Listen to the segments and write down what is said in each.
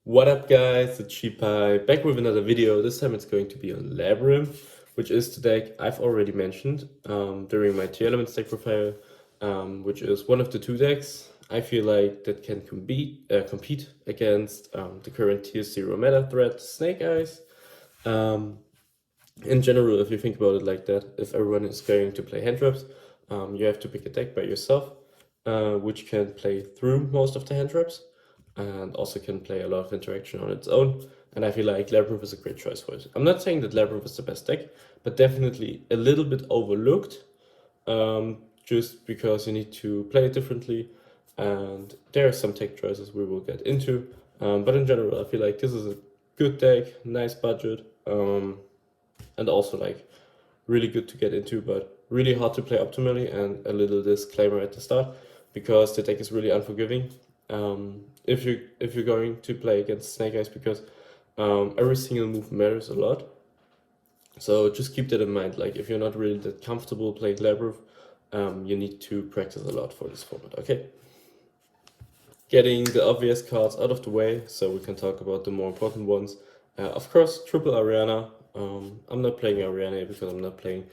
What up guys, it's Sheepai, back with another video. This time it's going to be on Labrynth, which is the deck I've already mentioned during my 2 Elements deck profile, which is one of the 2 decks I feel like that can compete against the current tier 0 meta threat, Snake Eyes. In general, if you think about it like that, if everyone is going to play hand traps, you have to pick a deck by yourself, which can play through most of the hand traps and also can play a lot of interaction on its own. And I feel like Labrynth is a great choice for it. I'm not saying that Labrynth is the best deck, but definitely a little bit overlooked, just because you need to play it differently. And there are some tech choices we will get into. But in general, I feel like this is a good deck, nice budget, and also like really good to get into, but really hard to play optimally. And a little disclaimer at the start, because the deck is really unforgiving. If you're going to play against Snake Eyes, because every single move matters a lot. So just keep that in mind. Like if you're not really that comfortable playing Labrynth, you need to practice a lot for this format. Okay. Getting the obvious cards out of the way, so we can talk about the more important ones. Of course, triple Ariana. I'm not playing Ariana because I'm not playing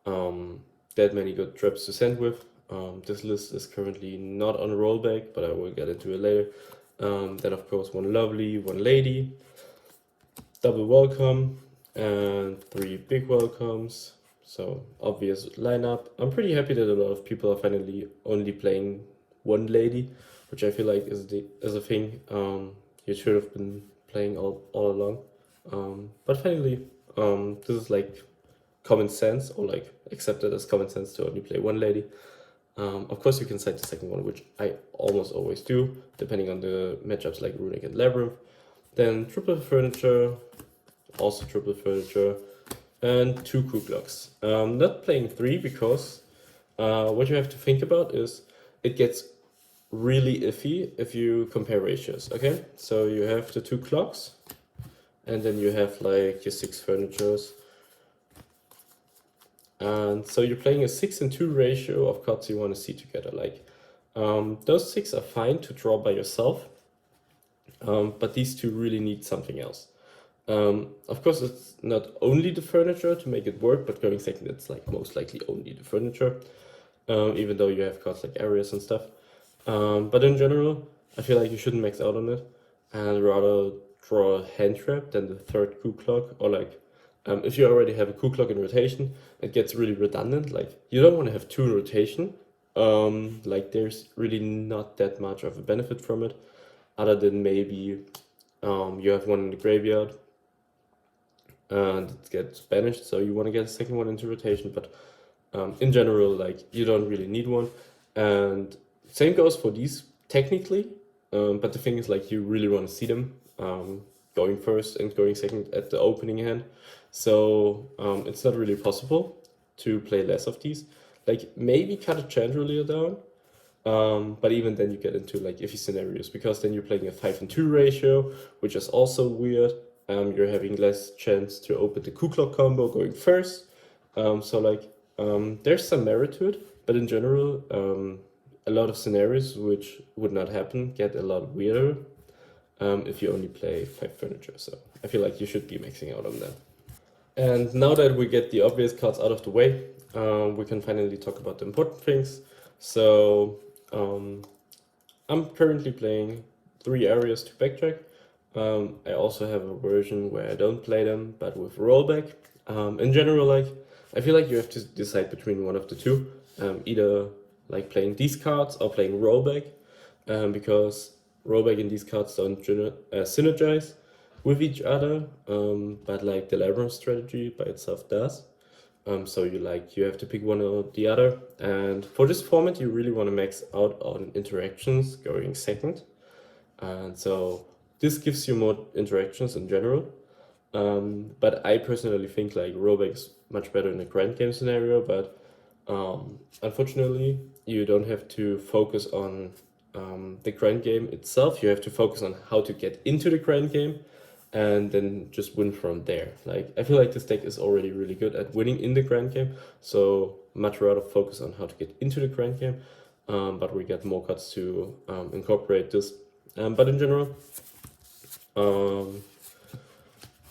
that many good traps to send with. This list is currently not on Rollback, but I will get into it later. Then of course one Lovely, one Lady, double welcome, and 3 big welcomes. So obvious lineup. I'm pretty happy that a lot of people are finally only playing one Lady, which I feel like is a thing you should have been playing all along. But finally, this is like common sense, or like accepted as common sense to only play one Lady. Of course, you can cite the second one, which I almost always do, depending on the matchups like Runic and Labrynth. Then triple furniture, also triple furniture, and 2 Ku Klux. Not playing 3 because what you have to think about is it gets really iffy if you compare ratios. Okay, so you have the 2 clocks, and then you have like your 6 furnitures. And so you're playing a 6-2 ratio of cards you want to see together. Like those 6 are fine to draw by yourself, but these 2 really need something else. Of course, it's not only the furniture to make it work, but going second, it's like most likely only the furniture, even though you have cards like Aras and stuff. But in general, I feel like you shouldn't max out on it and rather draw a hand trap than the 3rd Ku Klux, or like if you already have a Ku Klux in rotation, it gets really redundant. Like you don't want to have 2 in rotation. Like there's really not that much of a benefit from it, other than maybe you have one in the graveyard and it gets banished, so you want to get a second one into rotation. But in general, like you don't really need one. And same goes for these technically, but the thing is, like, you really want to see them going first and going second at the opening hand. So it's not really possible to play less of these. Like maybe cut a Chandelier down, but even then you get into like iffy scenarios, because then you're playing a 5-2 ratio, which is also weird. You're having less chance to open the Ku Klux combo going first. So like there's some merit to it, but in general, a lot of scenarios which would not happen get a lot weirder if you only play 5 furniture. So I feel like you should be maxing out on that. And now that we get the obvious cards out of the way, we can finally talk about the important things. So I'm currently playing 3 areas to backtrack. I also have a version where I don't play them, but with rollback. In general, like I feel like you have to decide between one of the 2, either like playing these cards or playing rollback, because rollback and these cards don't synergize with each other, but like the Labrynth strategy by itself does. So you have to pick one or the other, and for this format you really want to max out on interactions going second, and so this gives you more interactions in general. But I personally think like rollback is much better in a grand game scenario, but unfortunately you don't have to focus on the grand game itself. You have to focus on how to get into the grand game and then just win from there. Like I feel like this deck is already really good at winning in the grand game, so much rather focus on how to get into the grand game, but we get more cards to incorporate this. But in general,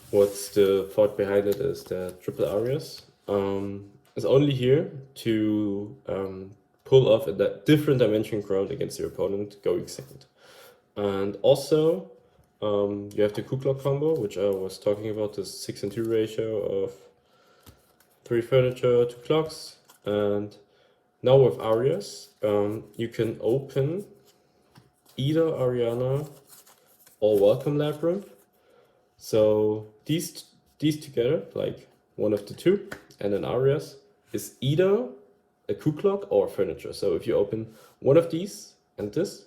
What's the thought behind it is that triple Aras is only here to pull off a different dimension crown against your opponent going second. And also, you have the Kuklok combo, which I was talking about, this 6 and 2 ratio of 3 furniture, 2 clocks. And now with Aras, you can open either Ariana or Welcome Labrynth. So these together, like one of the two, and then Aras is either a Kuklok or furniture. So if you open one of these and this,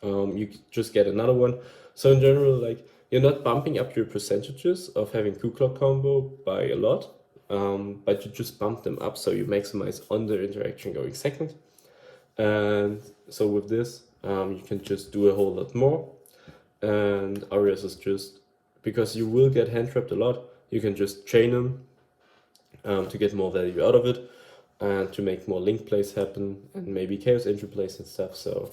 you just get another one. So in general, like, you're not bumping up your percentages of having Kuklok combo by a lot, but you just bump them up so you maximize on the interaction going second. And so with this, you can just do a whole lot more. And Aras is just, because you will get hand trapped a lot, you can just chain them to get more value out of it and to make more link plays happen and maybe chaos entry plays and stuff. So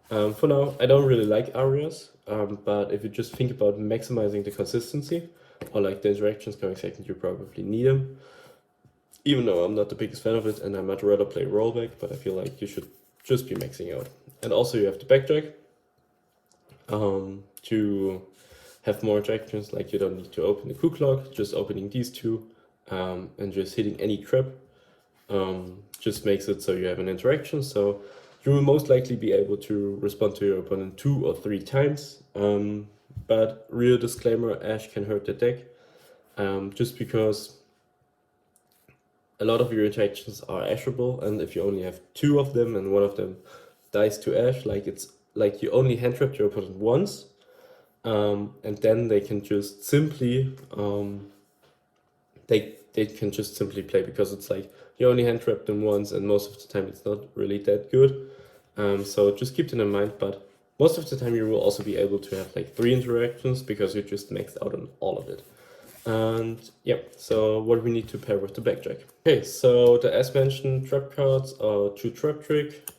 for now, I don't really like Aras, but if you just think about maximizing the consistency or like the interactions going second, you probably need them. Even though I'm not the biggest fan of it and I might rather play Rollback, but I feel like you should just be maxing out. And also you have the backjack to have more interactions, like you don't need to open the Kuklok, just opening these two and just hitting any trap just makes it so you have an interaction. So you will most likely be able to respond to your opponent 2 or 3 times. But real disclaimer, Ash can hurt the deck just because a lot of your interactions are ashable, and if you only have 2 of them and one of them dies to Ash, like it's like you only hand trapped your opponent once, and then they can just simply they can just simply play, because it's like you only hand trap them once and most of the time it's not really that good. So just keep that in mind, but most of the time you will also be able to have like 3 interactions because you just maxed out on all of it. And yeah, so what we need to pair with the backjack. Okay, so the as mentioned trap cards are 2 trap trick,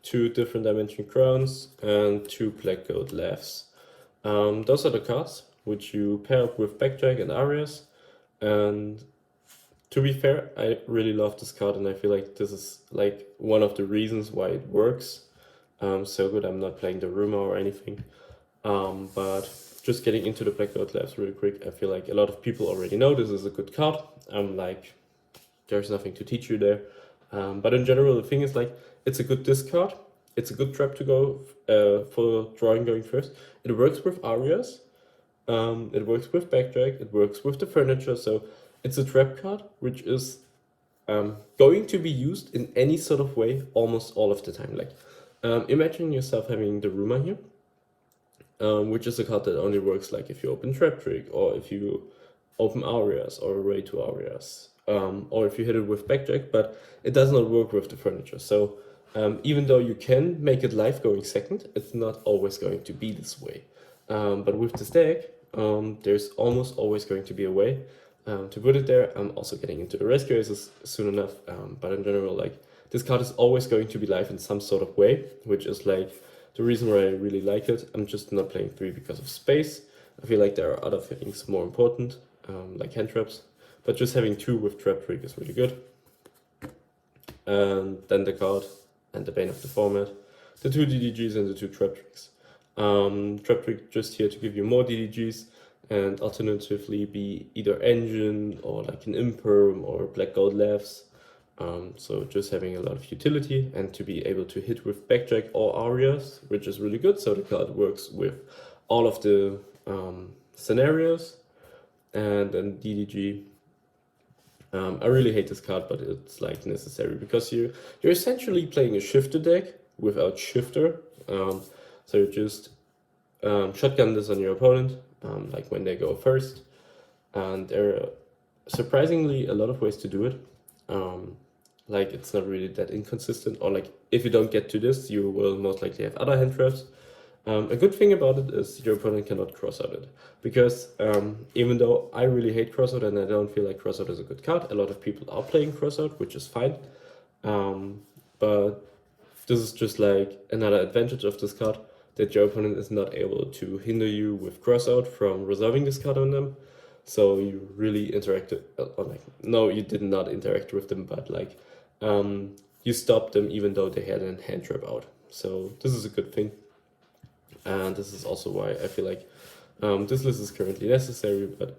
2 different dimension crowns, and 2 black gold laughs. Those are the cards which you pair up with backjack and Aras. And to be fair, I really love this card, and I feel like this is like one of the reasons why it works so good. I'm not playing the rumor or anything, but just getting into the black gold laughs really quick, I feel like a lot of people already know this is a good card. Like, there's nothing to teach you there. But in general, the thing is, like, it's a good discard. It's a good trap to go for drawing going first. It works with Aras. It works with backjack. It works with the furniture. So it's a trap card which is going to be used in any sort of way almost all of the time. Like, imagine yourself having the rumor here, which is a card that only works like if you open trap trick, or if you open Aras or array to Aras, or if you hit it with backjack, but it does not work with the furniture. So even though you can make it live going second, it's not always going to be this way. But with this deck, there's almost always going to be a way to put it there. I'm also getting into the rescue aces soon enough, but in general, like, this card is always going to be live in some sort of way, which is like the reason why I really like it. I'm just not playing 3 because of space. I feel like there are other things more important, like hand traps, but just having 2 with trap trick is really good. And then the card and the bane of the format, the 2 DDGs and the 2 trap tricks. Trap trick just here to give you more DDGs, and alternatively be either engine or like an imperm or black gold laughs. So just having a lot of utility, and to be able to hit with backjack or Aras, which is really good. So the card works with all of the scenarios. And then DDG. I really hate this card, but it's like necessary because you're essentially playing a shifter deck without shifter. So you just shotgun this on your opponent, like when they go first. And there are surprisingly a lot of ways to do it. Like, it's not really that inconsistent, or like if you don't get to this, you will most likely have other hand traps. A good thing about it is your opponent cannot cross out it, because even though I really hate crossout and I don't feel like crossout is a good card, a lot of people are playing crossout, which is fine. But this is just like another advantage of this card. that your opponent is not able to hinder you with crossout from resolving this card on them. So you really interacted, or like, no, you did not interact with them, but like, you stopped them even though they had a hand trap out. So this is a good thing. And this is also why I feel like this list is currently necessary, but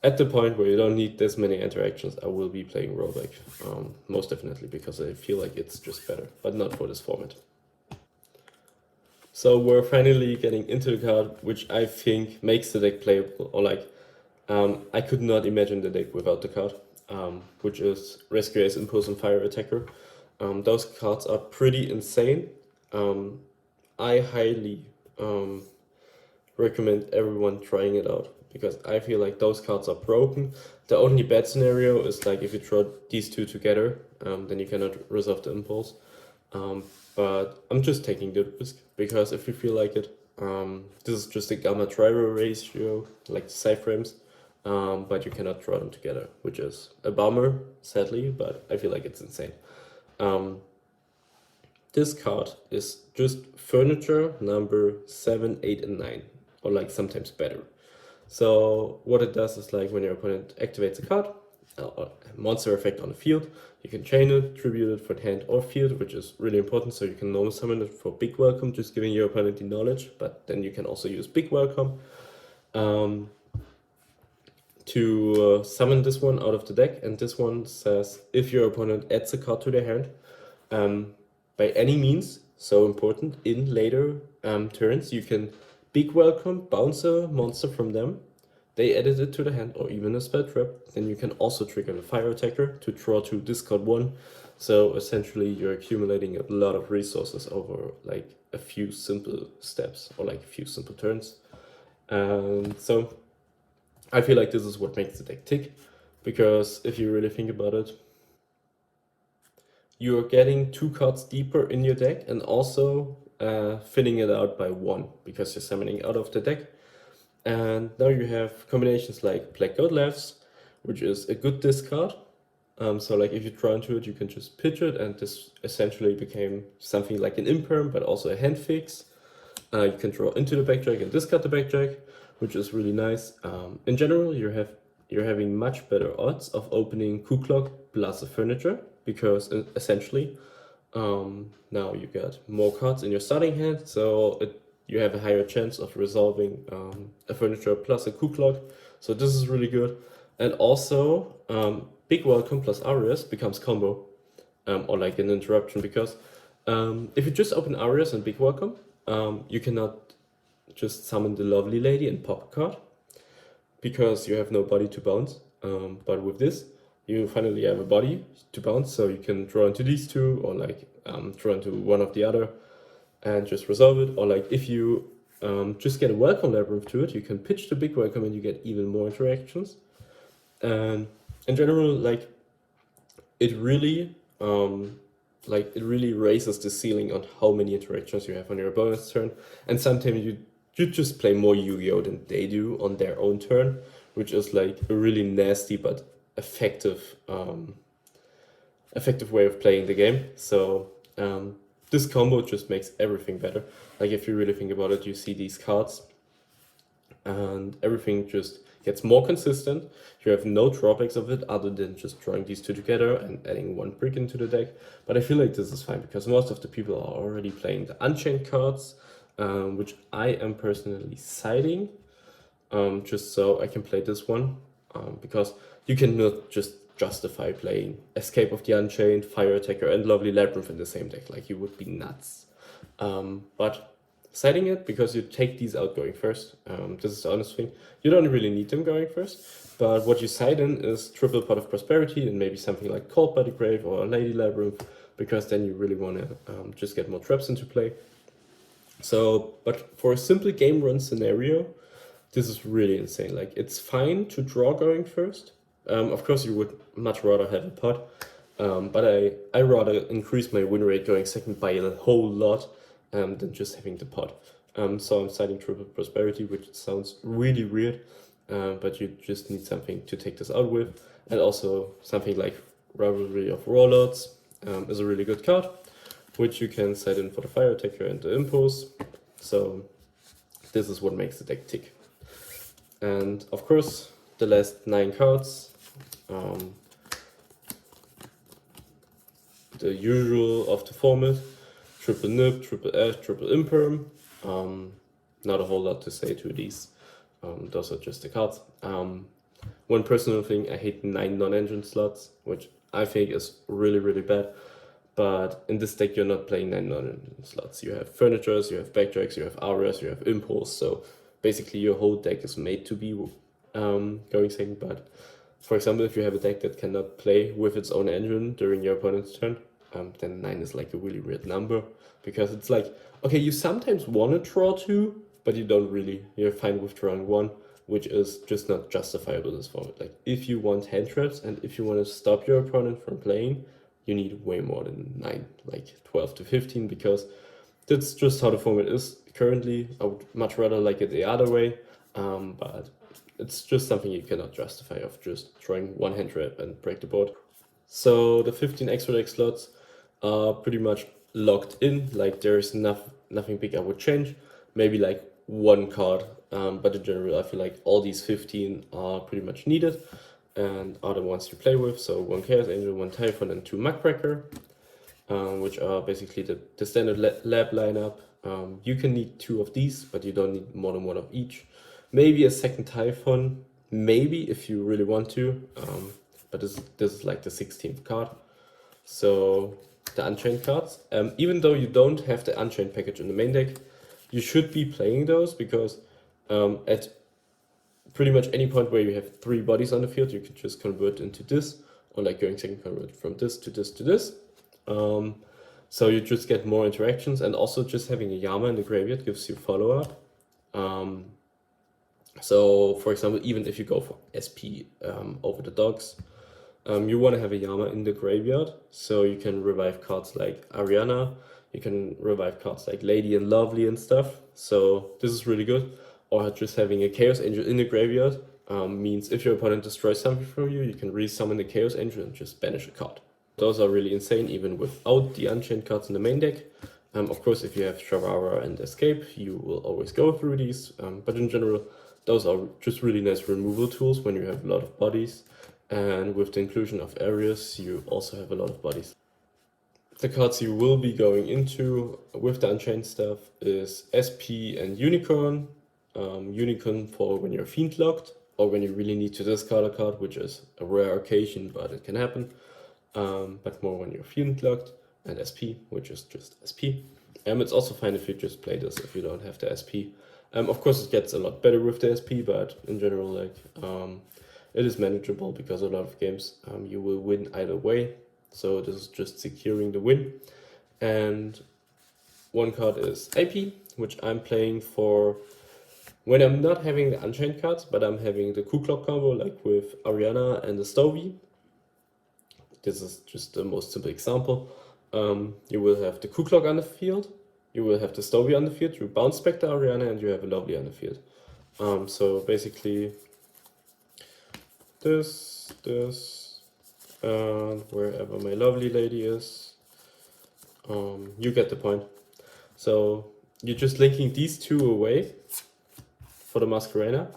at the point where you don't need this many interactions, I will be playing Rollback, most definitely, because I feel like it's just better, but not for this format. So we're finally getting into the card, which I think makes the deck playable, or like, I could not imagine the deck without the card, which is Rescue Ace, Impulse, and Fire Attacker. Those cards are pretty insane. I highly recommend everyone trying it out, because I feel like those cards are broken. The only bad scenario is like if you draw these two together, then you cannot resolve the Impulse. But I'm just taking the risk, because if you feel like it, this is just a gamma tribal ratio, like side frames, but you cannot draw them together, which is a bummer, sadly, but I feel like it's insane. This card is just furniture number 7, 8, and 9, or like sometimes better. So what it does is like when your opponent activates a card, or a monster effect on the field, you can chain it, tribute it for hand or field, which is really important, so you can normal summon it for Big Welcome, just giving your opponent the knowledge, but then you can also use Big Welcome to summon this one out of the deck, and this one says if your opponent adds a card to their hand, by any means, so important, in later turns, you can Big Welcome, bounce a monster from them, they added it to the hand, or even a spell trap, then you can also trigger the Fire Attacker to draw to discard 1. So essentially you're accumulating a lot of resources over like a few simple steps, or like a few simple turns. And so I feel like this is what makes the deck tick, because if you really think about it, you're getting 2 cards deeper in your deck, and also filling it out by 1, because you're summoning out of the deck. And now you have combinations like Black Goat Laughs, which is a good discard. So like if you draw into it, you can just pitch it, and this essentially became something like an imperm, but also a hand fix. You can draw into the backjack and discard the backjack, which is really nice. In general, you're having much better odds of opening Ku Klok plus a furniture, because essentially now you got more cards in your starting hand, so you have a higher chance of resolving a furniture plus a Ku Klok. So this is really good. And also Big Welcome plus Aras becomes combo, or like an interruption, because if you just open Aras and Big Welcome, you cannot just summon the lovely lady and pop a card, because you have no body to bounce. But with this, you finally have a body to bounce, so you can draw into these two, or like draw into one of the other and just resolve it. Or like if you just get a welcome Labrynth to it, you can pitch the Big Welcome and you get even more interactions. And in general, like it really raises the ceiling on how many interactions you have on your opponent's turn. And sometimes you just play more Yu-Gi-Oh than they do on their own turn, which is like a really nasty but effective way of playing the game. So this combo just makes everything better. Like if you really think about it, you see these cards and everything just gets more consistent. You have no drawbacks of it other than just drawing these two together and adding 1 brick into the deck. But I feel like this is fine, because most of the people are already playing the Unchained cards, which I am personally siding, just so I can play this one, because you cannot just justify playing Escape of the Unchained, Fire Attacker, and Lovely Labrynth in the same deck. Like, you would be nuts. But siding it, because you take these out going first, this is the honest thing. You don't really need them going first, but what you side in is triple Pot of Prosperity and maybe something like Cold by the Grave or Lady Labrynth, because then you really want to just get more traps into play. So, but for a simple game run scenario, this is really insane. Like, it's fine to draw going first. Of course, you would much rather have a pot, but I rather increase my win rate going second by a whole lot than just having the pot. So I'm citing triple prosperity, which sounds really weird, but you just need something to take this out with. And also something like Rivalry of Warlords is a really good card, which you can set in for the Fire Attacker and the Impulse. So this is what makes the deck tick. And of course, the last 9 cards, the usual of the format, triple nib, triple ash, triple imperm. Not a whole lot to say to these. Those are just the cards. One personal thing, I hate 9 non-engine slots, which I think is really, really bad. But in this deck, you're not playing 9 non-engine slots. You have furnitures, you have backtracks, you have Aras, you have impulse. So basically, your whole deck is made to be going second. But for example, if you have a deck that cannot play with its own engine during your opponent's turn, then 9 is like a really weird number. Because it's like, okay, you sometimes want to draw 2, but you don't really. You're fine with drawing 1, which is just not justifiable in this format. Like, if you want hand traps and if you want to stop your opponent from playing, you need way more than 9, like 12 to 15, because that's just how the format is currently. I would much rather like it the other way, but it's just something you cannot justify of just drawing 1 hand trap and break the board. So the 15 extra deck slots are pretty much locked in. Like, there's nothing big I would change. Maybe like 1 card, but in general I feel like all these 15 are pretty much needed and are the ones you play with. So 1 Chaos Angel, 1 Typhon, and 2 Muckbreaker, which are basically the standard lab lineup. You can need 2 of these, but you don't need more than 1 of each. Maybe a second Typhon, maybe if you really want to, but this is like the 16th card. So the Unchained cards, even though you don't have the Unchained package in the main deck, you should be playing those, because at pretty much any point where you have 3 bodies on the field, you can just convert into this, or like going second, convert from this to this to this. So you just get more interactions, and also just having a Yama in the graveyard gives you follow-up. So for example, even if you go for SP over the dogs, you want to have a Yama in the graveyard, so you can revive cards like Ariana, you can revive cards like Lady and Lovely and stuff. So this is really good. Or just having a Chaos Angel in the graveyard means if your opponent destroys something for you, you can re-summon the Chaos Angel and just banish a card. Those are really insane, even without the Unchained cards in the main deck. Of course, if you have Shavara and Escape, you will always go through these. But in general, those are just really nice removal tools when you have a lot of bodies. And with the inclusion of Aras, you also have a lot of bodies. The cards you will be going into with the Unchained stuff is SP and Unicorn. Unicorn for when you're Fiend locked, or when you really need to discard a card, which is a rare occasion, but it can happen. But more when you're Fiend locked, and SP, which is just SP. It's also fine if you just play this if you don't have the SP. Of course, it gets a lot better with the SP, but in general, like, it is manageable, because a lot of games you will win either way. So this is just securing the win. And 1 card is AP, which I'm playing for when I'm not having the Unchained cards, but I'm having the Ku-Klok combo, like with Ariana and the Stovey. This is just the most simple example. You will have the Ku-Klok on the field, you will have the Stovey on the field, you bounce back the Ariana, and you have a Lovely on the field. So basically, this, and wherever my Lovely Lady is, you get the point. So you're just linking these 2 away for the Masquerena.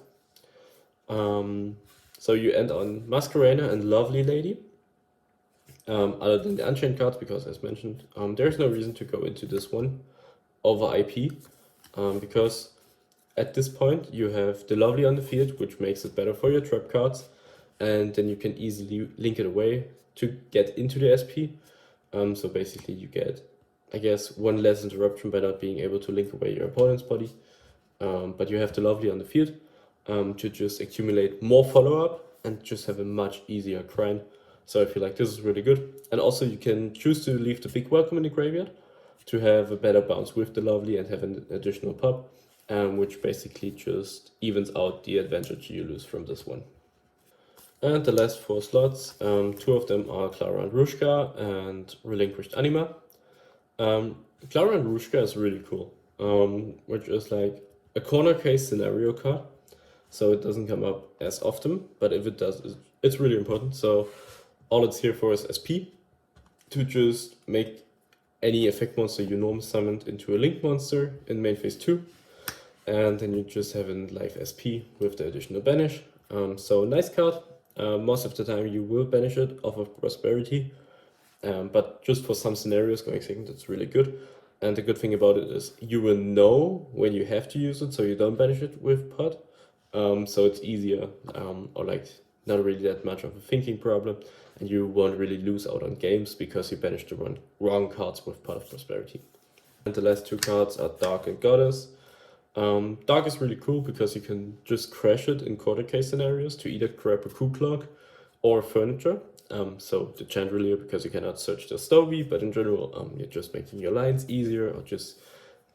So you end on Masquerena and Lovely Lady. Other than the Unchained cards, because as mentioned, there's no reason to go into this one over IP, because at this point you have the Lovely on the field, which makes it better for your trap cards, and then you can easily link it away to get into the SP. So basically you get, I guess, 1 less interruption by not being able to link away your opponent's body. But you have the Lovely on the field to just accumulate more follow-up and just have a much easier grind. So I feel like this is really good. And also you can choose to leave the big welcome in the graveyard to have a better bounce with the Lovely and have an additional pop, which basically just evens out the advantage you lose from this one. And the last 4 slots, 2 of them are Clarion Rushka and Relinquished Anima. Clarion Rushka is really cool, which is like a corner case scenario card. So it doesn't come up as often, but if it does, it's really important. So all it's here for is SP, to just make any effect monster you normally summoned into a link monster in main phase 2. And then you just have in life SP with the additional banish. So nice card. Most of the time you will banish it off of prosperity. But just for some scenarios going second, it's really good. And the good thing about it is you will know when you have to use it, so you don't banish it with pot. So it's easier, or like not really that much of a thinking problem, and you won't really lose out on games because you banished the wrong cards with Pot of Prosperity. And the last two cards are Dark and Goddess. Dark is really cool because you can just crash it in quarter case scenarios to either grab a coup clock or furniture. So the Chandelier because you cannot search the Stovey, but in general, you're just making your lines easier or just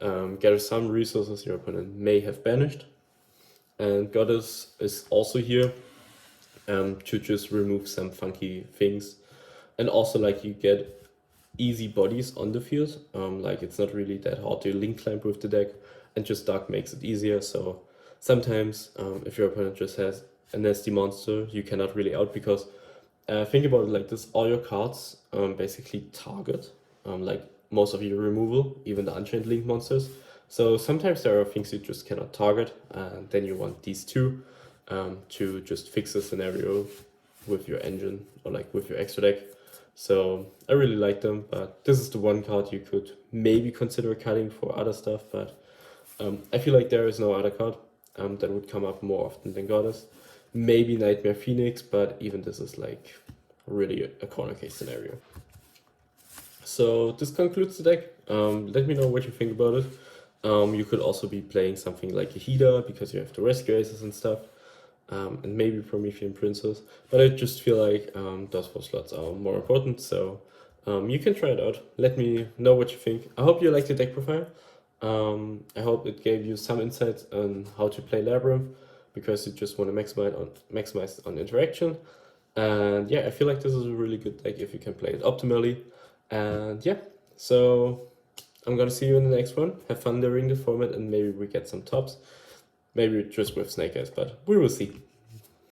gather some resources your opponent may have banished. And Goddess is also here to just remove some funky things. And also like you get easy bodies on the field. Like it's not really that hard to link climb with the deck, and just Dark makes it easier. So sometimes if your opponent just has a nasty monster, you cannot really out because think about it like this, all your cards basically target like most of your removal, even the Unchained link monsters. So sometimes there are things you just cannot target, and then you want these two to just fix the scenario with your engine or like with your extra deck. So I really like them, but this is the one card you could maybe consider cutting for other stuff, but I feel like there is no other card that would come up more often than Goddess. Maybe Nightmare Phoenix, but even this is like really a corner case scenario. So this concludes the deck. Let me know what you think about it. You could also be playing something like a Hida because you have the Rescue Aces and stuff. And maybe Promethean Princess, but I just feel like those 4 slots are more important, so you can try it out. Let me know what you think. I hope you liked the deck profile. I hope it gave you some insights on how to play Labrynth, because you just want to maximize on interaction. And yeah, I feel like this is a really good deck if you can play it optimally. And yeah, so I'm gonna see you in the next one. Have fun during the format, and maybe we get some tops. Maybe just with Snake Eyes, but we will see.